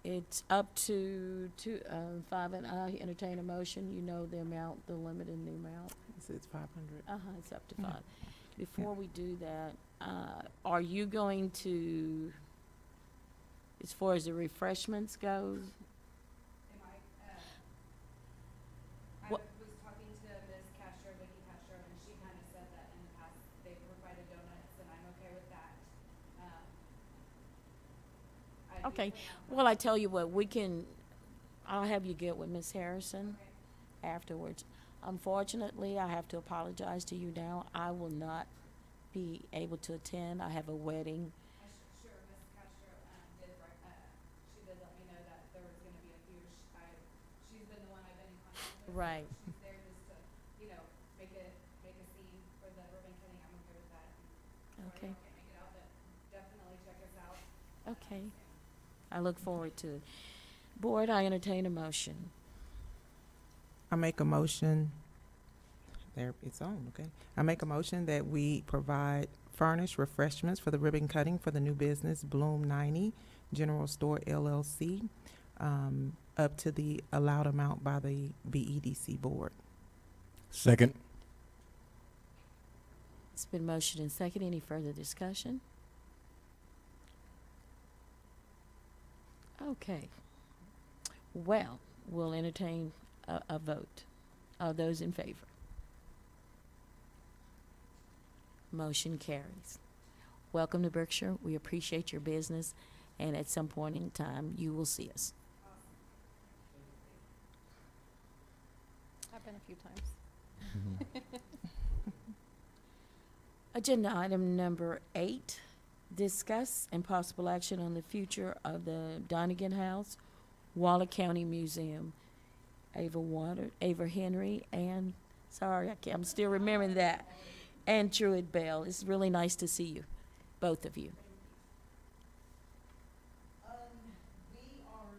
It's up to five, and I entertain a motion. You know the amount, the limit in the amount. It's 500. It's up to Yeah. five. Before we do that, are you going to, as far as the refreshments goes? Am I, I What- was talking to Ms. Castro, Vicky Castro, and she kind of said that in the past, they provided donuts, and I'm okay with that. I'd be Okay, putting out well, I tell you what, I'll have you get with Miss Harrison Okay. afterwards. Unfortunately, I have to apologize to you now. I will not be able to attend. I have a wedding. Sure, Ms. Castro, she did let me know that there was gonna be a few, she's been the one I've been in contact with. so Right. She's there just to, make a scene for the ribbon cutting, I'm okay with that. And Okay. sorry y'all can't make it out, but definitely check us out. Okay. I look forward to it. Board, I entertain a motion. I make a motion, there, it's on, okay. I make a motion that we provide furnished refreshments for the ribbon cutting for the new business Bloom 90 General Store LLC, up to the allowed amount by the BEDC board. Second. It's been motioned and second. Any further discussion? Okay. Well, we'll entertain a vote. Are those in favor? Motion carries. Welcome to Brookshire. We appreciate your business, and at some point in time, you will see us. I've been a few times. Agenda item number 8, discuss and possible action on the future of the Donegan House, Waller County Museum. Ava Henry, and, sorry, I'm still remembering that, and Truett Bell. It's really nice to see you, both of you. We are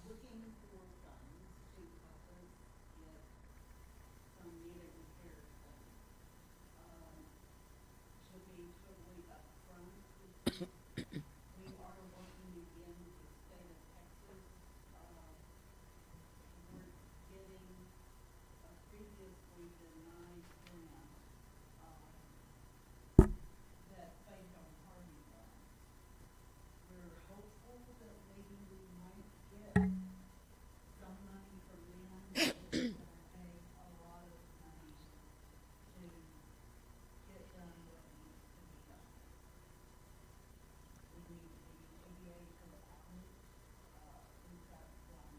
looking for funds to help us get some needed repairs done. To be totally upfront with you, we are working again with the state of Texas. We're getting a previously denied grant, that failed on Harvey funds. We're hopeful that maybe we might get some money from them, but it's gonna take a lot of money to get done what needs to be done. We need the ADA compliant, we've got some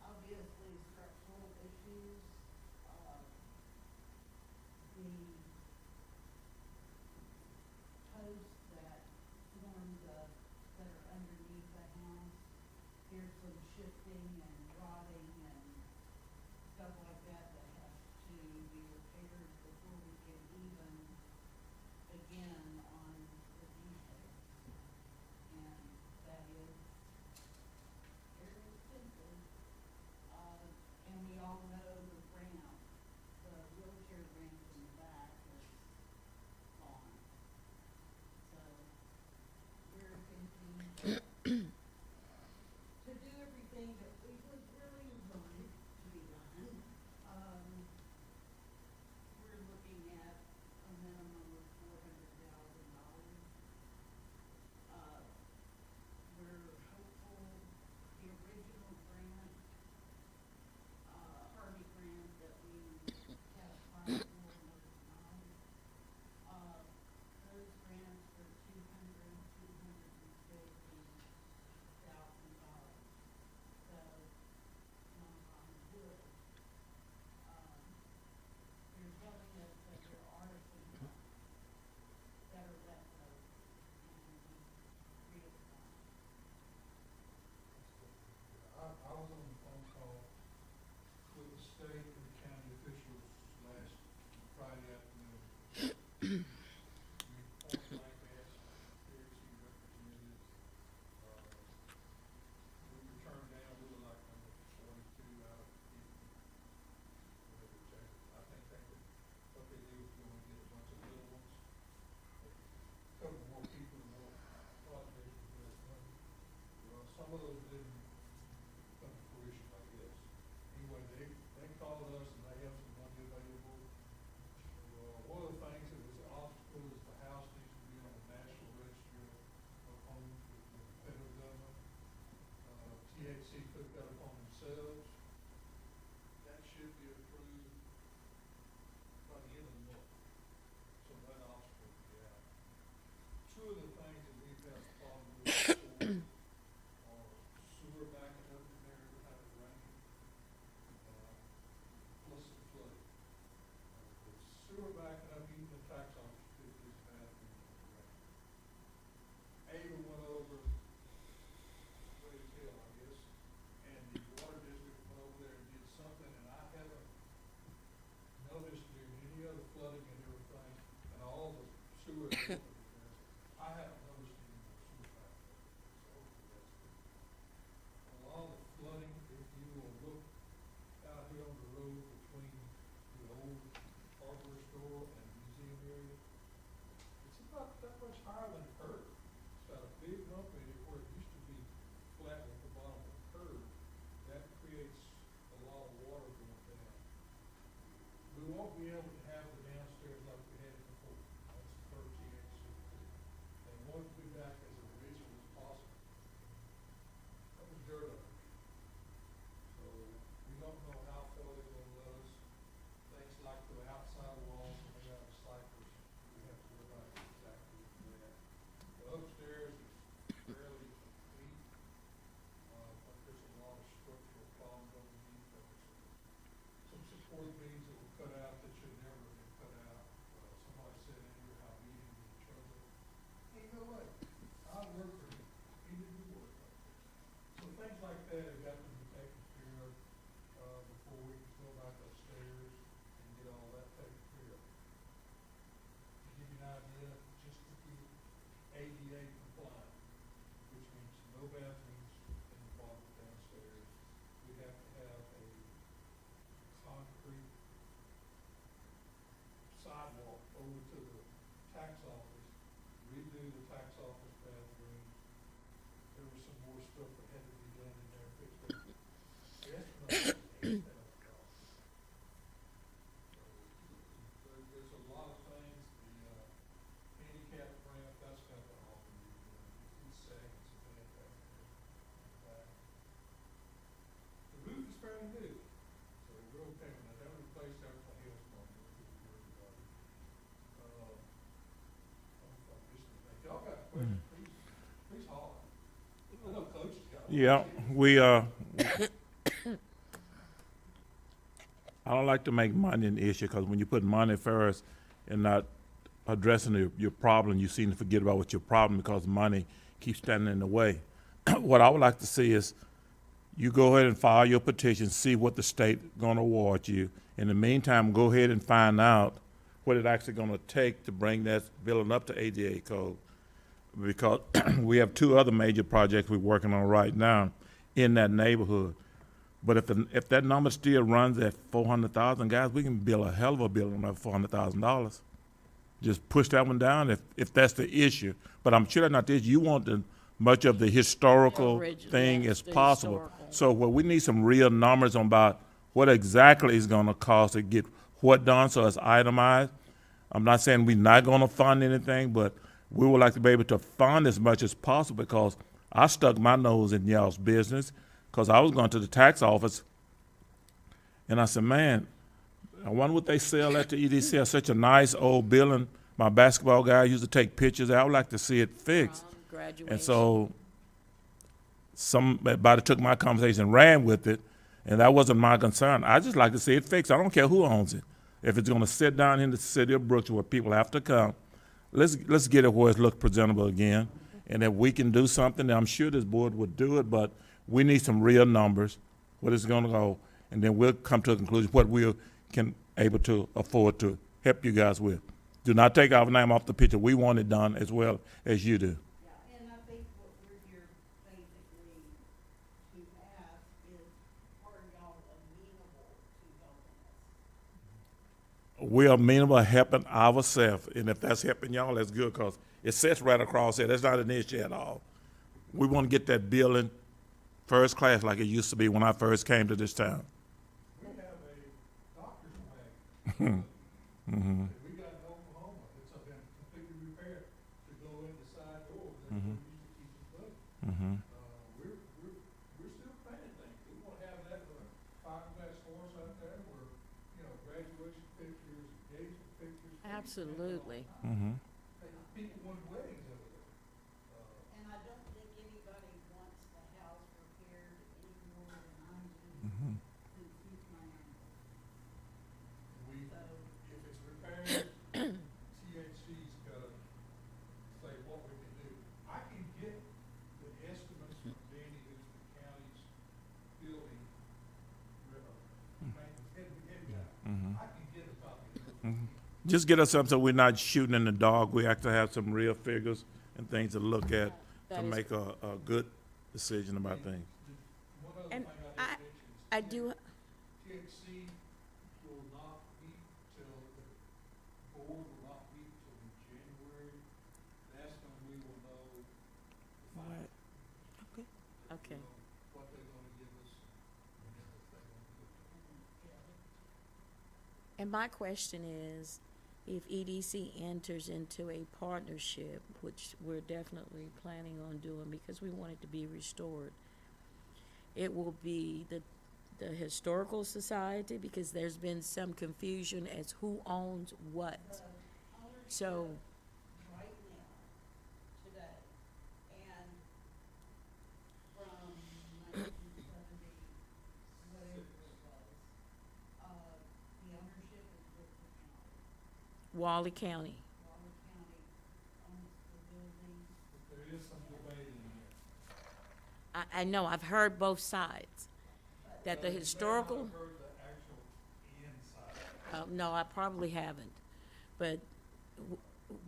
obviously structural issues, the posts that form that are underneath the house, there's some shifting and rotting and stuff like that that has to be repaired before we can even begin on the details. And that is very expensive. And we all know the ramp, the wheelchair ramp in the back is gone. So we're thinking to do everything that we some of those didn't come to fruition, I guess. Anyway, they called us and they have some money available. One of the things that was an obstacle is the house needs to be on the National Registry of Homes with the federal government. THC took that upon themselves. That should be approved by the end of the month. So that obstacle will be out. Two of the things that we've had a problem with before are sewer backing up in there every time it rains, plus the flooding. The sewer backing up, even the tax office is bad when it rains. Ava went over, way to tell, I guess, and the water district went over there and did something, and I haven't noticed during any other flooding and everything, and all the sewer. I haven't noticed any more sewer back there, so hopefully that's good. A lot of the flooding, if you will look out here on the road between the old hardware store and museum area, it's about that much higher than the curb. It's got a big hump in it where it used to be flat at the bottom of the curb. That creates a lot of water going down. We won't be able to have the downstairs like we had it before. That's the first THC. They want it to be back as original as possible. That was dirt up. So we don't know how far they're gonna let us. Things like the outside walls, and they got cycles, we have to worry about exactly that. The upstairs is fairly complete, but there's a lot of structural problems underneath. There was some support beams that were cut out that should never have been cut out. Somebody said in here how he didn't get in trouble. Ain't no way. I work for him. He didn't do work like that. So things like that have got to be taken care of, before we can go back upstairs and get all that taken care of. To give you an idea, just to keep ADA compliant, which means no bathrooms in the closet downstairs. We have to have a concrete sidewalk over to the tax office, redo the tax office bathrooms. There was some more stuff that had to be done in there, fixed up. The estimate was $8,000. So there's a lot of things, the handicap ramp, that's got to all be redone. It's sagging so bad back there. The roof is fairly new, so we're okay with that. That replaced everything else on there. Y'all got questions, please holler. I know Coach has got one. Yeah, I don't like to make money an issue, because when you put money first and not addressing your problem, you seem to forget about what your problem, because money keeps standing in the way. What I would like to see is you go ahead and file your petition, see what the state gonna award you. In the meantime, go ahead and find out what it actually gonna take to bring that building up to ADA code. Because we have two other major projects we're working on right now in that neighborhood. But if that number still runs at 400,000, guys, we can build a hell of a building at $400,000. Just push that one down if that's the issue. But I'm sure that's not the issue. You want much of the historical Original, thing yes, as the possible. historical. So we need some real numbers on about what exactly is gonna cost to get what done, so it's itemized. I'm not saying we're not gonna fund anything, but we would like to be able to fund as much as possible, because I stuck my nose in y'all's business, because I was going to the tax office and I said, man, I wonder what they sell at the EDC. It's such a nice old building. My basketball guy used to take pictures. I would like to see it fixed. Graduation. And so somebody took my conversation and ran with it, and that wasn't my concern. I just like to see it fixed. I don't care who owns it. If it's going to sit down in the city of Brookshire where people have to come, let's get it where it looks presentable again. And if we can do something, I'm sure this board would do it, but we need some real numbers, what it's going to go, and then we'll come to a conclusion what we can able to afford to help you guys with. Do not take our name off the picture. We want it done as well as you do. Yeah, and I think what we're here basically to ask is, are y'all amenable to helping us? We are amenable to helping ourselves, and if that's helping y'all, that's good, because it sits right across there. That's not an issue at all. We want to get that building first class like it used to be when I first came to this town. We have a doctor's wagon. Mm-hmm. that we got in Oklahoma, it's been completely repaired to go in the side door that we used to keep us moving. Mm-hmm. We're still planning things. We want to have that with a fiberglass horse out there where, you know, graduation pictures, engagement pictures. Absolutely. Mm-hmm. People want weddings over there. And I don't think anybody wants the house repaired any more than I do, Mm-hmm. since he's my uncle. We, So, if it's repaired, THC's gotta say what we can do. I can get the estimates from Danny, who's the county's building, maintenance head guy. Mm-hmm. I can get a copy of those. Mhm. Just get us something so we're not shooting in the dark. We have to have some real figures and things to look at That to is- make a good decision about things. One other And thing I- I didn't mention is I do, THC will not meet till, the board will not meet till in January. That's when we will know the final. Okay. Okay. You know, what they're gonna give us and then what they're gonna do. and my question is, if EDC enters into a partnership, which we're definitely planning on doing because we want it to be restored, it will be the Historical Society, because there's been some confusion as who owns what. So, right now, today, and from 1970, whatever it was, the ownership is with the county. Wally County. Waller County owns the building. But there is some debate in there. I know, I've heard both sides. That the You may not historical, have heard the actual inside. no, I probably haven't. But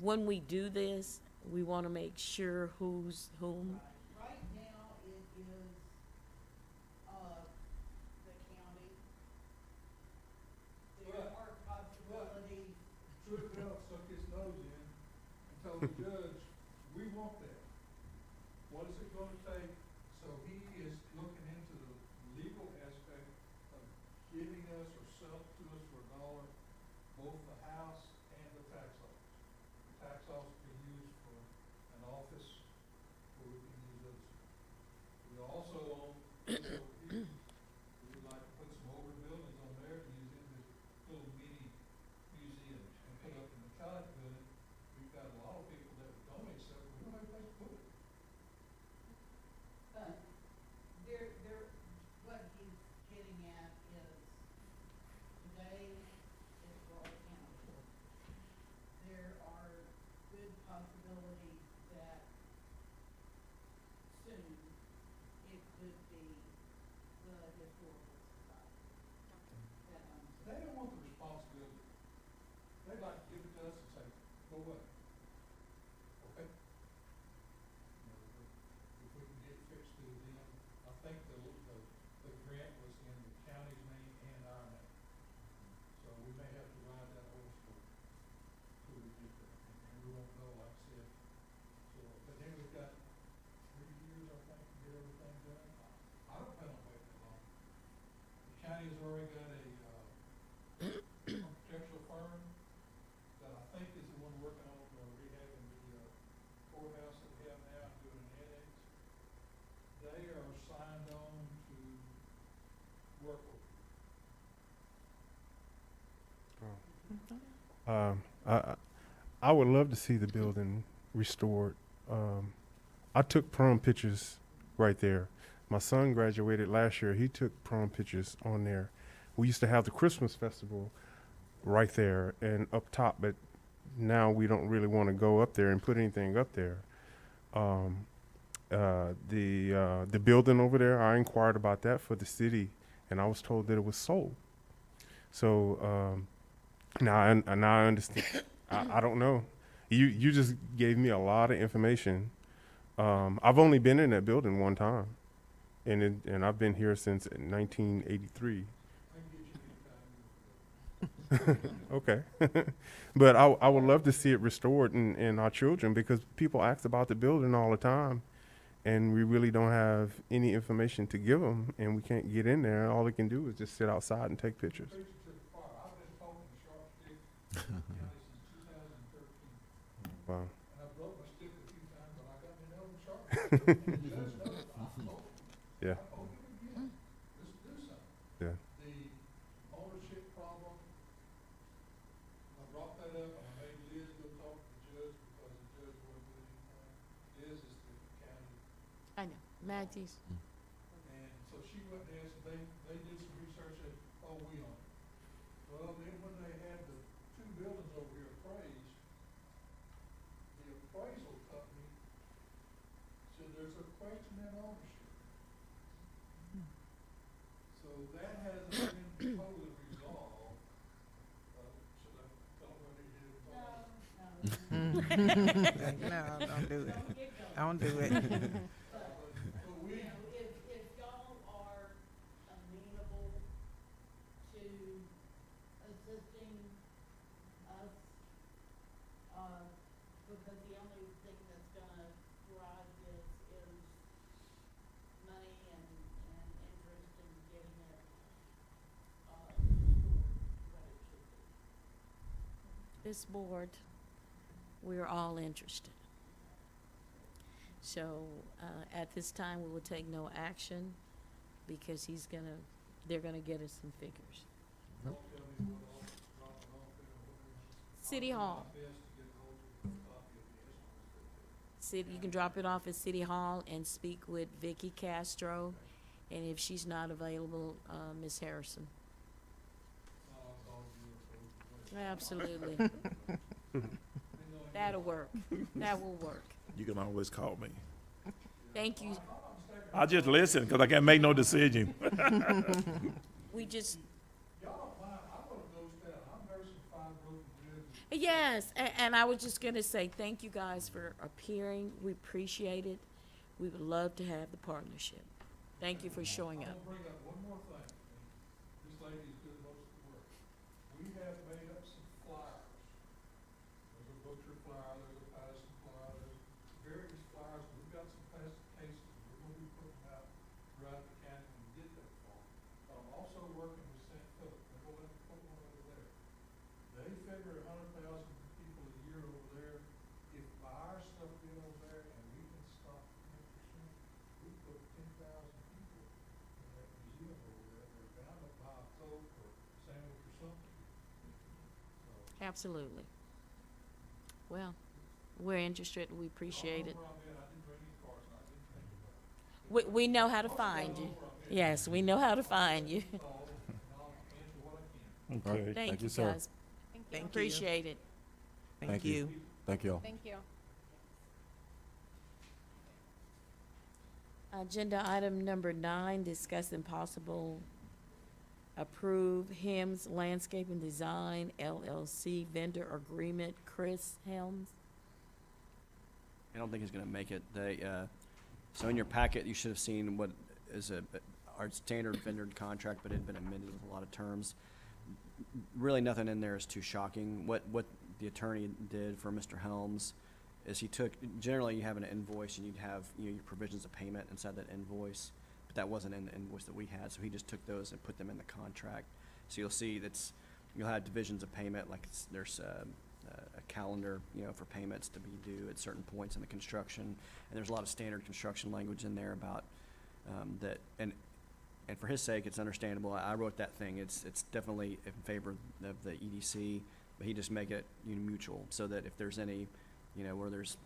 when we do this, we want to make sure who's whom. Right now, it is, the county. There But- are possibilities. Truth Bell stuck his nose in and told the judge, we want that. What is it gonna take? So he is looking into the legal aspect of giving us or sell to us for $1, both the house and the tax office. The tax office can use for an office, or we can use those. We also own, we would like to put some older buildings on there and use it as little mini museums and put up in the college building. We've got a lot of people that would donate stuff, we don't have a place to put it. There, what he's getting at is, today is Waller County. There are good possibilities that soon it could be the Historical Society. That owns it. They don't want the responsibility. They'd like to give it to us and say, go away. Okay? You know, if we can get it fixed to them, I think the grant was in the county's name and our name. So we may have to ride that horse till we get there, and we won't know, like I said. So, but then we've got 3 years, I think, to get everything done. I don't plan on waiting that long. The county has already got a, architectural firm that I think is the one working on rehabbing the courthouse that we have now, and doing an annex. They are signed on to work with. I would love to see the building restored. I took prom pictures right there. My son graduated last year. He took prom pictures on there. We used to have the Christmas festival right there and up top, but now we don't really want to go up there and put anything up there. The building over there, I inquired about that for the city, and I was told that it was sold. So now I understand. I don't know. You just gave me a lot of information. I've only been in that building one time, and I've been here since 1983. I can get you anytime. Okay. But I would love to see it restored and our children, because people ask about the building all the time. and we really don't have any information to give them, and we can't get in there. All they can do is just sit outside and take pictures. Preach it to the choir. I've been talking to Sharp Stick County since 2013. Wow. And I broke my stick a few times, but I got me another one sharp. The judge knows, I told him. Yeah. I told him again, let's do something. Yeah. The ownership problem, I brought that up, and I made Liz go talk to the judge because the judge wasn't doing anything. Liz is the county. I know, Matthews. And so she went and asked, they did some research and, oh, we own it. Well, then when they had the two buildings over here appraised, the appraisal company said there's a question in ownership. So that hasn't been totally resolved. Should I tell them what they did? No, don't do it. Don't do it. But we, if y'all are amenable to assisting us, because the only thing that's gonna drive this is money and interest in getting it, what it should be. This board, we're all interested. So, at this time, we will take no action because they're gonna get us some figures. don't tell me what all, drop it off there or whatever. City Hall. Best to get hold of a copy of the estimates. City, you can drop it off at City Hall and speak with Vicky Castro, and if she's not available, Ms. Harrison. Absolutely. That'll work. That will work. You can always call me. Thank you. I just listen because I can't make no decision. We just, Y'all don't mind, I wanna go down, I'm nursing 5 broken ribs. yes, and I was just gonna say, thank you guys for appearing. We appreciate it. We would love to have the partnership. Thank you for showing I'm up. gonna bring up one more thing, and this lady is doing most of the work. We have made up some flyers. There's a Brookshire flyer, there's a Patterson flyer, there's various flyers, we've got some past cases, we're gonna be putting out throughout the county when we get that far. But I'm also working with St. Philip, they're gonna let me put one over there. They figure 100,000 people a year over there. If by our stuff get over there and we can stop 10%, we put 10,000 people in that museum over there. They're bound to buy a Coke or sandwich or something. So, Absolutely. Well, we're interested. We appreciate it. I didn't bring any cards, and I didn't think about it. We know how to find you. Yes, we know how to find you. So, I'll answer what I can. Okay. Thank you, sir. guys. Thank you. Thank you. Appreciate it. Thank you. Thank you all. Thank you. Agenda item number 9, discussing possible approve Helms Landscape and Design LLC vendor agreement. Chris Helms. I don't think he's gonna make it. They, so in your packet, you should have seen what is our standard vendor contract, but it had been amended with a lot of terms. Really, nothing in there is too shocking. What the attorney did for Mr. Helms is he took, generally you have an invoice and you'd have, your provisions of payment inside that invoice, but that wasn't in the invoice that we had, so he just took those and put them in the contract. So you'll see you'll have divisions of payment, like there's a calendar, for payments to be due at certain points in the construction, and there's a lot of standard construction language in there about that, and for his sake, it's understandable. I wrote that thing. It's definitely in favor of the EDC, but he just make it mutual, so that if there's any, where there's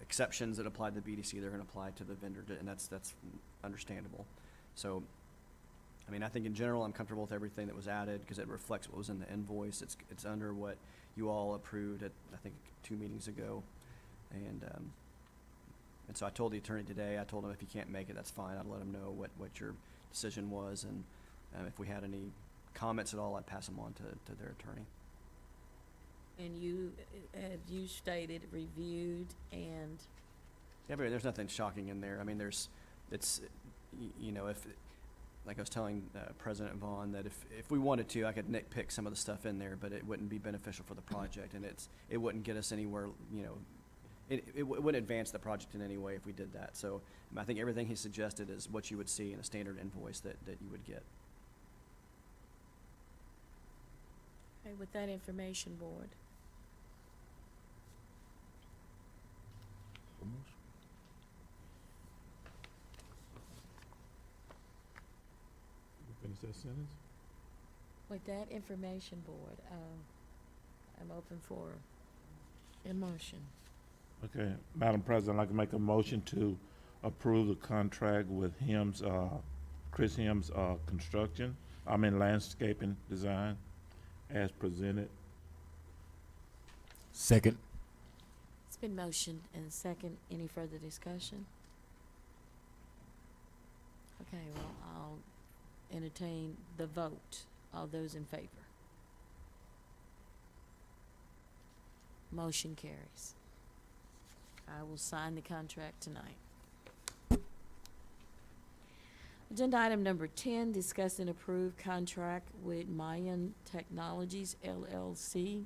exceptions that apply to the BDC, they're going to apply to the vendor, and that's understandable. So, I think in general, I'm comfortable with everything that was added because it reflects what was in the invoice. It's under what you all approved at, I think, 2 meetings ago, and so I told the attorney today. I told him if he can't make it, that's fine. I'd let him know what your decision was, and if we had any comments at all, I'd pass them on to their attorney. And you stated, reviewed, and Yeah, but there's nothing shocking in there. If, like I was telling President Vaughn, that if we wanted to, I could nitpick some of the stuff in there, but it wouldn't be beneficial for the project, and it wouldn't get us anywhere, it wouldn't advance the project in any way if we did that. So I think everything he suggested is what you would see in a standard invoice that you would get. Okay, with that information, board. Finish that sentence? With that information, board, I'm open for a motion. Okay, Madam President, I'd like to make a motion to approve the contract with Chris Hims, landscaping design as presented. Second. It's been motioned and second. Any further discussion? Okay, well, I'll entertain the vote. All those in favor? Motion carries. I will sign the contract tonight. Agenda item number 10, discuss and approve contract with Mayan Technologies LLC.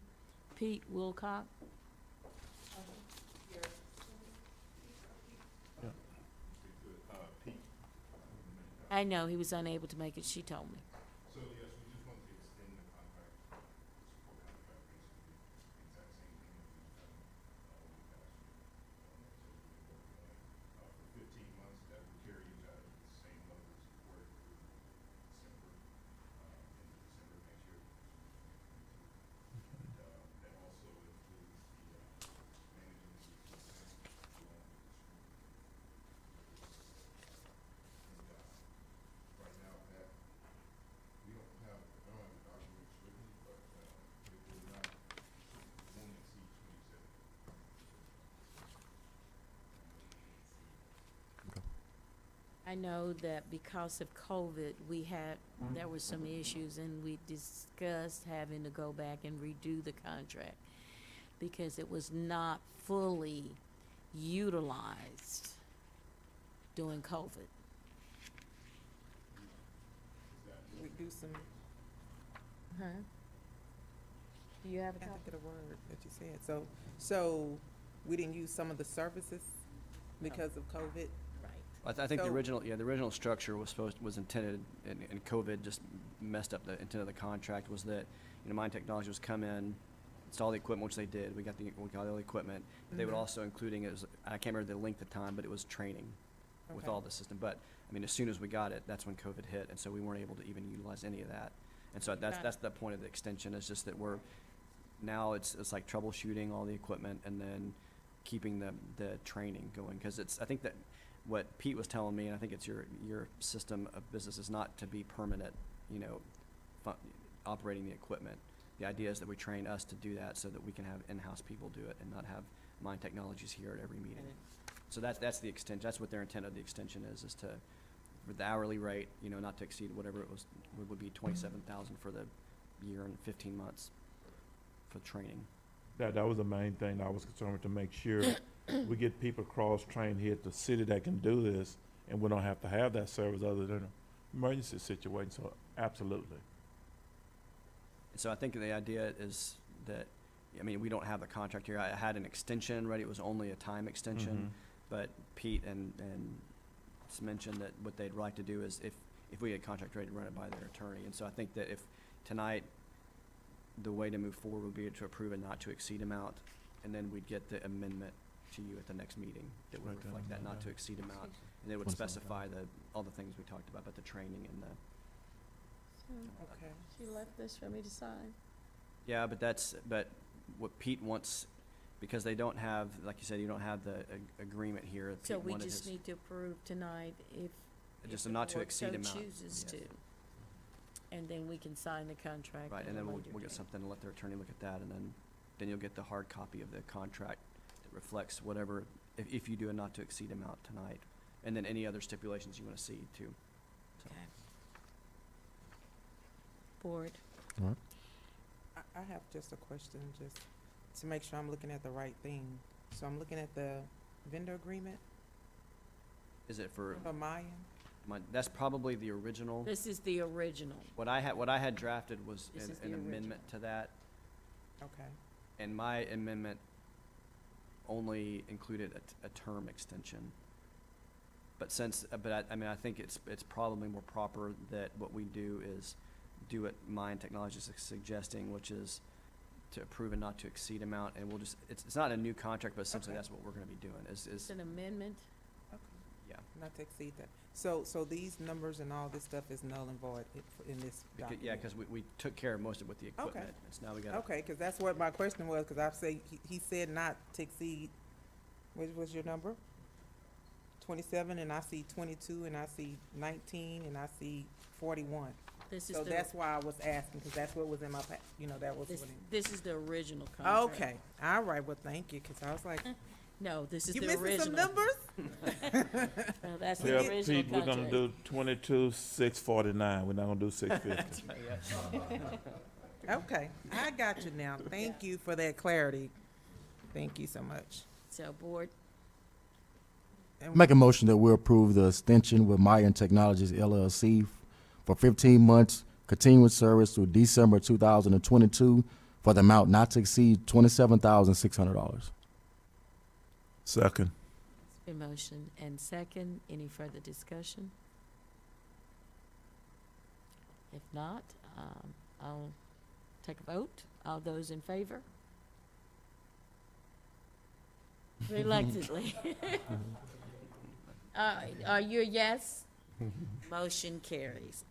Pete Wilcock. I know, he was unable to make it, she told me. So yes, we just want to extend the contract, support contract, basically, exact same thing that we've done, over the past year. So we've been working on, for 15 months, that will carry you out at the same level of support through December, into December of next year. And, that also includes the, managing the consent along with the street. Right now, that, we don't have, I don't have the documents with me, but, it will not, it won't exceed 27. I know that because of COVID, there were some issues, and we discussed having to go back and redo the contract because it was not fully utilized during COVID. We do some, Huh? Do you have a I copy? can't think of the word that you said. So we didn't use some of the services because of COVID? Right. I think the So- original structure was intended, and COVID just messed up the intent of the contract, was that, Mine Technology was come in, install the equipment, which they did, we got all the equipment. They would Mhm. also including, I can't remember the length of time, but it was training with Okay. all the system. But, as soon as we got it, that's when COVID hit, and so we weren't able to even utilize any of that. And so Got it. that's the point of the extension, is just that now it's like troubleshooting all the equipment and then keeping the training going. Because I think that what Pete was telling me, and I think it's your system of business, is not to be permanent, operating the equipment. The idea is that we train us to do that so that we can have in-house people do it and not have Mind Technologies here at every meeting. So that's the extension. That's what their intent of the extension is to, with the hourly rate, not to exceed whatever it was, would be 27,000 for the year and 15 months for training. That was the main thing I was concerned with, to make sure we get people cross-trained here at the city that can do this, and we don't have to have that service other than an emergency situation, so absolutely. So I think the idea is that, we don't have the contract here. I had an extension ready. It was only a time extension. But Pete and mentioned that what they'd like to do is, if we had a contract ready, to run it by their attorney. And so I think that if tonight, the way to move forward would be to approve a not to exceed amount, and then we'd get the amendment to you at the next meeting that would Write that reflect that down. not to exceed amount. And it would 27,000. specify all the things we talked about the training and the, Okay. She left this for me to sign. yeah, but what Pete wants, because they don't have, like you said, you don't have the agreement here. So Pete we wanted just his- need to approve tonight if Just the a not to board exceed so amount. chooses Yes. to. And then we can sign the contract Right, at and a then we'll later get date. something and let their attorney look at that, and then you'll get the hard copy of the contract that reflects whatever, if you do a not to exceed amount tonight, and then any other stipulations you wanna see too. So, Okay. Board, I have just a question, just to make sure I'm looking at the right thing. So I'm looking at the vendor agreement Is it for, for Mayan? that's probably the original. this is the original. What I had drafted was This is an the amendment to that, Okay. and my amendment only included a term extension. But since, I mean, I think it's probably more proper that what we do is do what Mine Technologies is suggesting, which is to approve and not to exceed amount, and we'll just, it's not a new contract, but essentially Okay. that's what we're gonna be doing, It's is, an amendment. yeah. Not to exceed that. So these numbers and all this stuff is null and void in this document? Yeah, because we took care of most of it with the equipment, so now we gotta. Okay, because that's what my question was, because I say, he said not to exceed, what was your number? 27, and I see 22, and I see 19, and I see 41. This is So the, that's why I was asking, because that's what was in my, that was this, what. this is the original contract. Okay, all right, well, thank you, because I was like, No, this is you the missing original. some numbers? No, that's the Yeah, original Pete, we're gonna contract. do 22,649. We're not gonna do 650. Okay, I got you now. Thank you for that clarity. Thank you so much. So, board, And Make a motion that we approve the extension with Mayan Technologies LLC for 15 months, continuous service through December 2022 for the amount not to exceed $27,600. Second. it's been motion and second. Any further discussion? If not, I'll take a vote. All those in favor? Reluctantly. Are you a yes? Motion carries.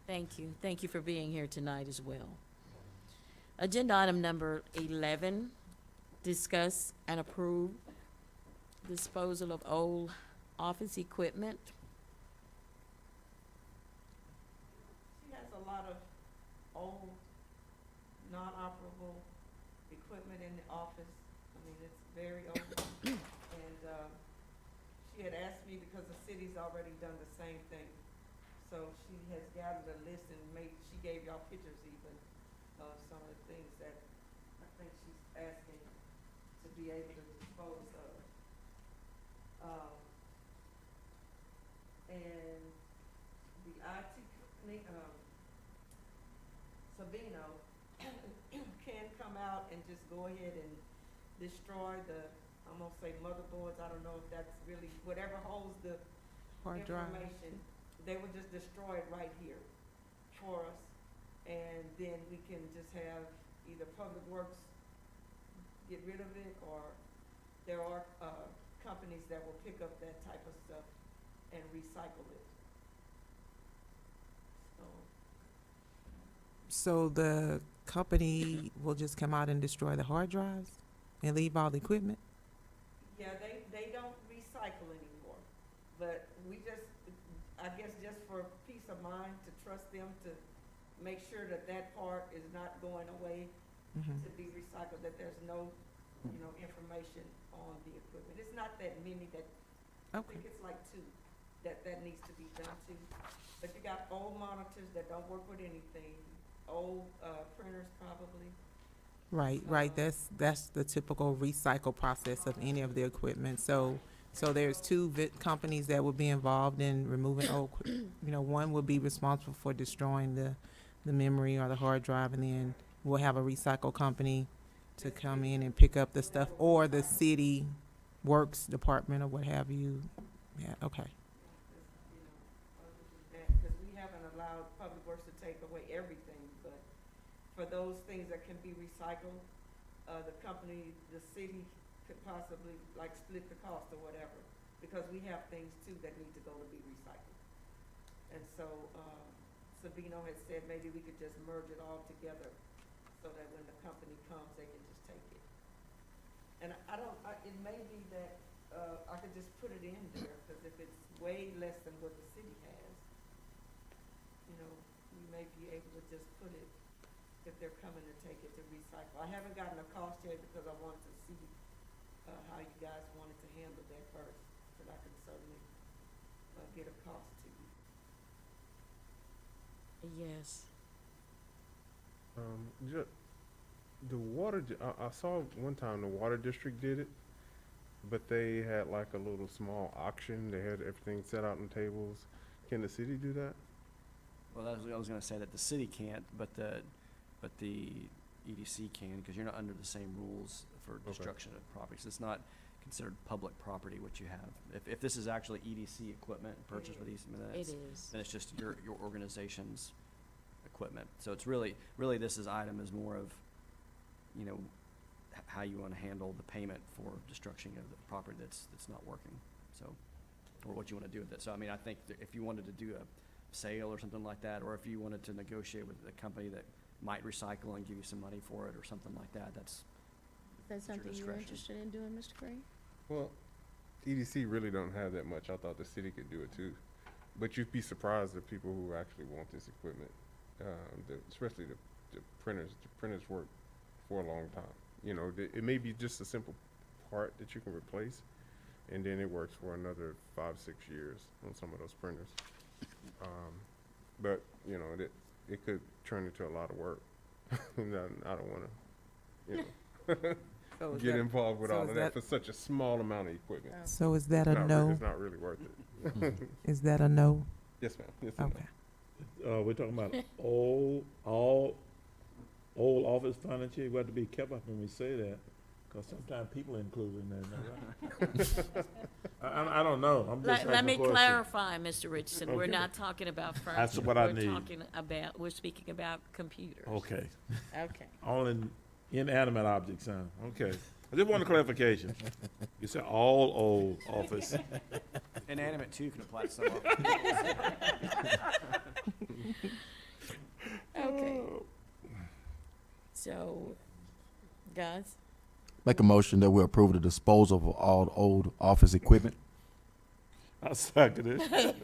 Thank you. Thank you for being here tonight as well. Agenda item number 11, discuss and approve disposal of old office equipment. She has a lot of old, non-operable equipment in the office. I mean, it's very old. And, she had asked me, because the city's already done the same thing. So she has gathered a list and she gave y'all pictures even of some of the things that I think she's asking to be able to dispose of. And the IT company, Sabino, can come out and just go ahead and destroy I'm gonna say motherboards, I don't know if that's really, whatever holds the hard drive. information, they would just destroy it right here for us. And then we can just have either Public Works get rid of it, or there are, companies that will pick up that type of stuff and recycle it. So the company will just come out and destroy the hard drives and leave all the equipment? Yeah, they don't recycle anymore, but we just, I guess just for peace of mind, to trust them to make sure that that part is not going away Mhm. to be recycled, that there's no, information on the equipment. It's not that many that, I Okay, think it's like 2 that needs to be done too. But you got old monitors that don't work with anything, old, printers probably. right, that's the typical recycle process of any of the equipment. So there's 2 companies that will be involved in removing old, one will be responsible for destroying the memory or the hard drive, and then we'll have a recycle company to come in and pick up the stuff, or the city works department or what have you. Yeah, okay. Because we haven't allowed Public Works to take away everything, but for those things that can be recycled, the company, the city could possibly like split the cost or whatever, because we have things too that need to go to be recycled. And so, Sabino had said maybe we could just merge it all together so that when the company comes, they can just take it. And it may be that, I could just put it in there, because if it's way less than what the city has, we may be able to just put it, if they're coming to take it to recycle. I haven't gotten a cost yet because I wanted to see, how you guys wanted to handle that first, but I can certainly, get a cost to you. Yes. The water, I saw one time the water district did it, but they had like a little small auction. They had everything set out on tables. Can the city do that? Well, I was gonna say that the city can't, but the EDC can, because you're not under the same rules for destruction of properties. It's not considered public property, what you have. If this is actually EDC equipment purchased with these, It is. then it's just your organization's equipment. So it's really this item is more of, you know, how you want to handle the payment for destruction of the property that's not working. So, or what you want to do with it. So, I mean, I think that if you wanted to do a sale or something like that, or if you wanted to negotiate with a company that might recycle and give you some money for it or something like that, that's Is that your something you're discretion. interested in doing, Mr. Green? Well, EDC really don't have that much. I thought the city could do it too. But you'd be surprised at people who actually want this equipment, especially the printers. The printers work for a long time. You know, it may be just a simple part that you can replace, and then it works for another 5-6 years on some of those printers. But you know, it could turn into a lot of work. And I don't want to, you know, So is get that- involved with so all is of that that- for such a small amount of equipment. So is that It's a not no? It's not really worth it. Is that a no? Yes, ma'am. Yes, ma'am. Okay. We're talking about all old office furniture. We have to be careful when we say that, because sometimes people are included in that. Right? I don't know. I'm just Let me asking a question. clarify, Mr. Richardson, we're Okay. not talking about furniture. That's what I need. We're speaking about computers. Okay. Okay. All inanimate objects, huh? Okay. I just want a clarification. You said all old office. Inanimate too can apply to some of them. Okay. So, guys, Make a motion that we approve the disposal of all old office equipment. I second it.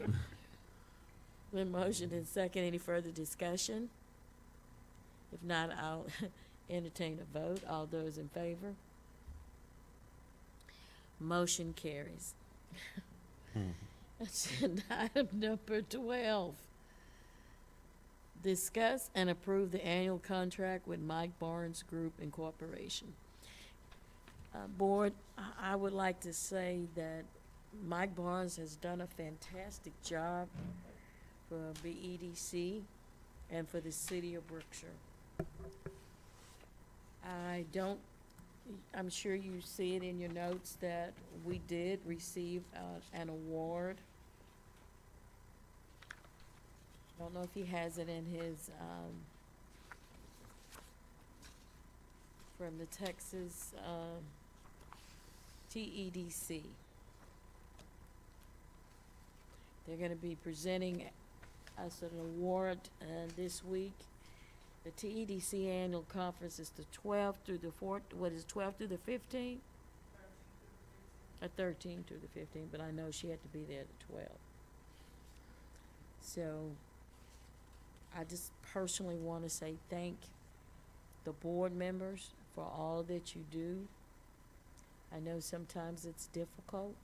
been motioned and second. Any further discussion? If not, I'll entertain a vote. All those in favor? Motion carries. Agenda item number 12. Discuss and approve the annual contract with Mike Barnes Group Incorporation. Board, I would like to say that Mike Barnes has done a fantastic job for BEDC and for the city of Brookshire. I'm sure you see it in your notes that we did receive an award. I don't know if he has it in his, from the Texas, TEDC. They're gonna be presenting us an award, this week. The TEDC annual conference is the 12th through the 12th through the 15th? 13th through the 15th, but I know she had to be there the 12th. So, I just personally want to say thank the board members for all that you do. I know sometimes it's difficult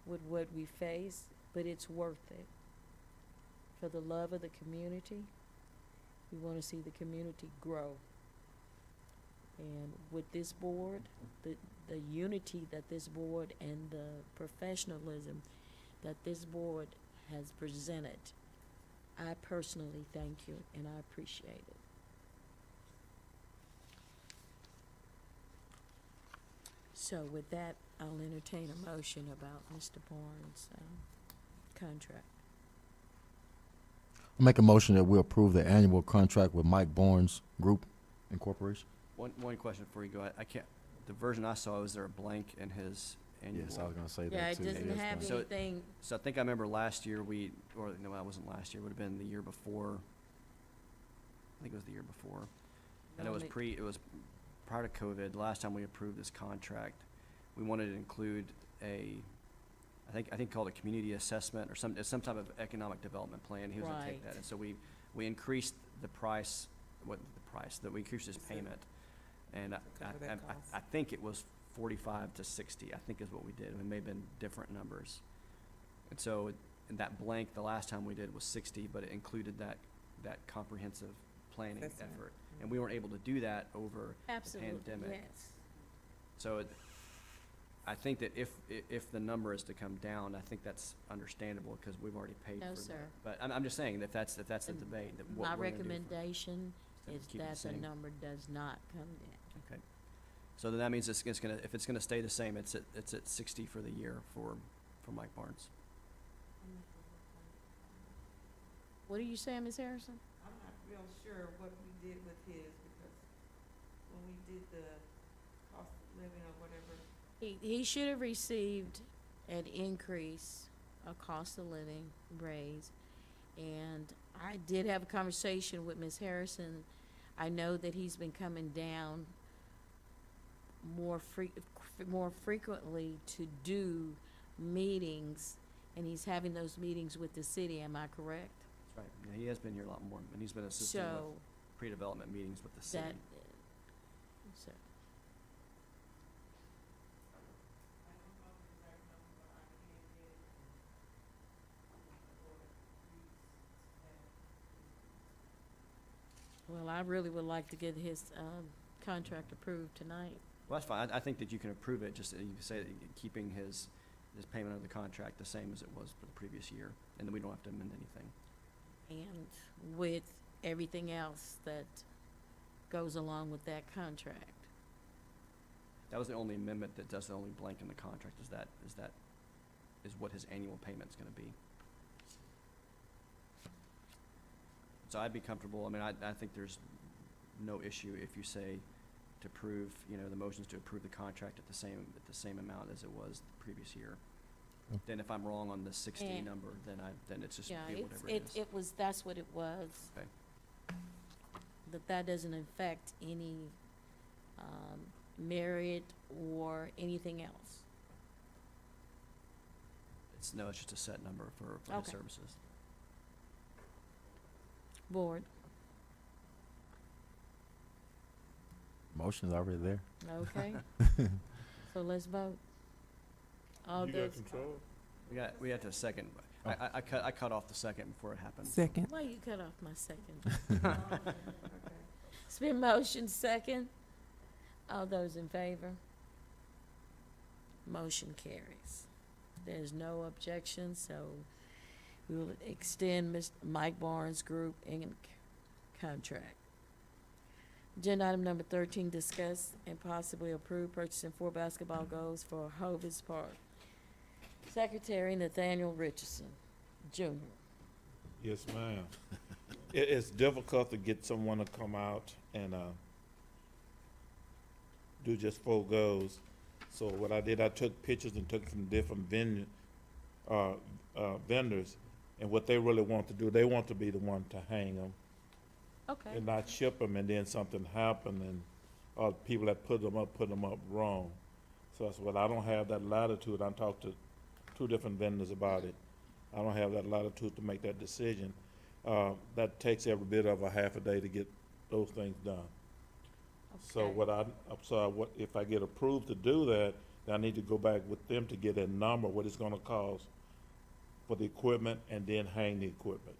with what we face, but it's worth it. For the love of the community, we want to see the community grow. And with this board, the unity that this board and the professionalism that this board has presented, I personally thank you and I appreciate it. So with that, I'll entertain a motion about Mr. Barnes' contract. Make a motion that we approve the annual contract with Mike Barnes Group Incorporation. One question before you go. I can't, the version I saw, was there a blank in his annual? Yes, I was gonna say Yeah, that it too. doesn't have So- anything, So I think I remember last year or no, that wasn't last year, it would have been the year before. I think it was the year before. And it was prior to COVID, the last time we approved this contract, we wanted to include I think called a community assessment or some type of economic development plan. He was gonna take Right. that. And so we increased the price, that we increased his payment. And cover that cost. I think it was 45 to 60, I think is what we did. It may have been different numbers. And so, in that blank, the last time we did was 60, but it included that comprehensive planning Assessment. effort. And we weren't able to do that over the absolutely, pandemic. yes. So I think that if the number is to come down, I think that's understandable because we've already paid No, for that. sir. But I'm just saying that that's the And debate. That what My we're gonna do for- recommendation is keep it the that the same. number does not come down. Okay. So then that means it's gonna, if it's gonna stay the same, it's at 60 for the year for Mike Barnes. What are you saying, Ms. Harrison? I'm not real sure what we did with his, because when we did the cost of living or whatever, He should have received an increase, a cost of living raise. And I did have a conversation with Ms. Harrison. I know that he's been coming down more frequently to do meetings, and he's having those meetings with the city, am I correct? That's right. Yeah, he has been here a lot more, and he's been assisting with So, pre-development meetings with the city. that, so, I don't know the exact number, but I can get well, I really would like to get his, contract approved tonight. Well, that's fine. I think that you can approve it, just, you can say that keeping his payment of the contract the same as it was for the previous year, and then we don't have to amend anything. And with everything else that goes along with that contract. That was the only amendment that does the only blank in the contract, is what his annual payment's gonna be. So I'd be comfortable, I mean, I think there's no issue if you say to approve, the motion's to approve the contract at the same amount as it was the previous year. Then if I'm wrong on the 60 And- number, then it's just Yeah, be whatever it is. it was, that's what it was. Okay. That doesn't affect any, merit or anything else. It's just a set number for his Okay. services. Board, Motion's already there. okay? So let's vote. All You those, got control? We had to second, Oh. I cut off the second before it happened. Second. why you cut off my second? It's been motion second. All those in favor? Motion carries. There's no objection, so we will extend Mr. Mike Barnes Group Inc. contract. Agenda item number 13, discuss and possibly approve purchasing 4 basketball goals for Hovis Park. Secretary Nathaniel Richardson, Jr. Yes, ma'am. It's difficult to get someone to come out and do just 4 goals. So what I did, I took pictures and took from different vendors, and what they really want to do, they want to be the one to hang them Okay. and not ship them, and then something happen, and people that put them up wrong. So that's what, I don't have that latitude. I talked to 2 different vendors about it. I don't have that latitude to make that decision. That takes every bit of a half a day to get those things done. So Okay. if I get approved to do that, then I need to go back with them to get a number, what it's gonna cost for the equipment, and then hang the equipment.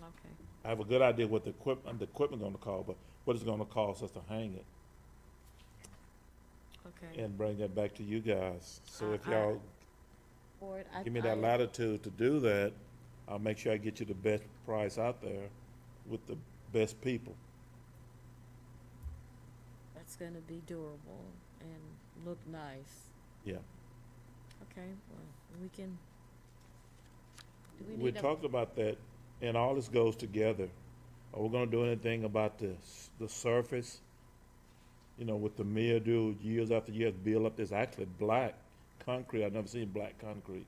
Okay. I have a good idea what the equipment gonna cost, but what it's gonna cost us to hang it Okay. and bring that back to you guys. So if I- y'all Board, give me that latitude to do that, I'll make sure I get you the best price out there with the best people. That's gonna be durable and look nice. Yeah. Okay, well, we can, do we We need a, talked about that, and all this goes together. Are we gonna do anything about the surface? With the mildew, years after years, build up, there's actually black concrete. I've never seen black concrete.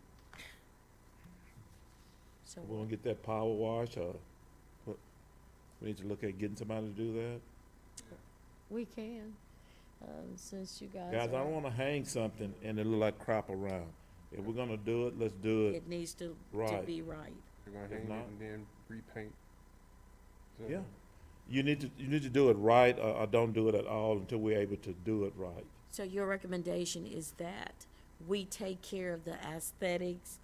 so, We're gonna get that power wash, or what? We need to look at getting somebody to do that? we can, since you guys Guys, I are, don't wanna hang something and it look like crap around. If we're gonna do it, let's do it. it needs to Right. be right. They're gonna If hang not- it and then repaint. So- Yeah. You need to do it right, or don't do it at all until we're able to do it right. So your recommendation is that we take care of the aesthetics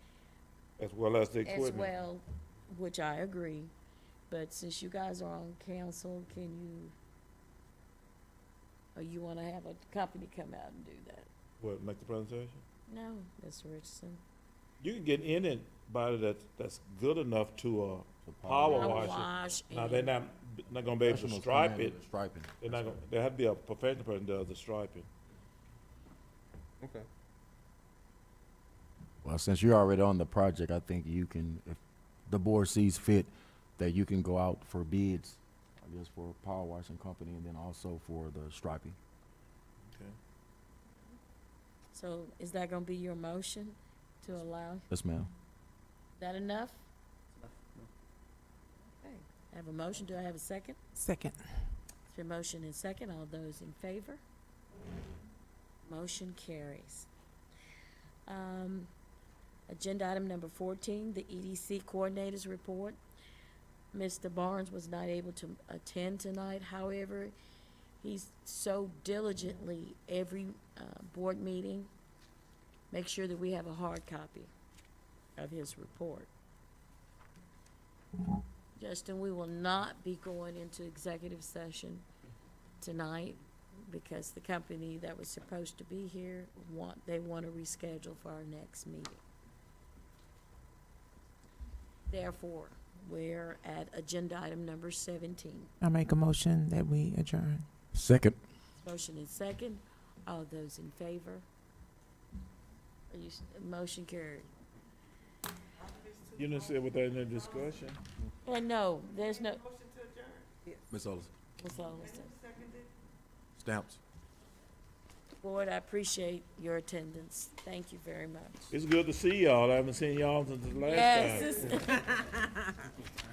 As well as the as equipment. well, which I agree, but since you guys are on council, can you, or you wanna have a company come out and do that? What, make the presentation? No, Mr. Richardson. You can get anybody that's good enough to, power wash it. Now, they're not gonna be able to Professionals come stripe in it. with the Striping. They're not gonna, there have to be a professional person that does the striping. Okay. Well, since you're already on the project, I think you can, if the board sees fit, that you can go out for bids, I guess, for a power washing company and then also for the striping. Okay. So is that gonna be your motion to allow, Yes, ma'am. that enough? Okay, I have a motion, do I have a second? Second. It's been motion and second, all those in favor? Motion carries. Agenda item number 14, the EDC Coordinators Report. Mr. Barnes was not able to attend tonight, however, he's so diligently every board meeting, make sure that we have a hard copy of his report. Justin, we will not be going into executive session tonight because the company that was supposed to be here they want to reschedule for our next meeting. Therefore, we're at agenda item number 17. I make a motion that we adjourn. Second. Motion and second. All those in favor? Motion carried. You didn't say without any discussion. And no, there's no. Motion to adjourn. Ms. Olson. Ms. Olson. Seconded. Stamps. Board, I appreciate your attendance. Thank you very much. It's good to see y'all. I haven't seen y'all since the last time. Yes.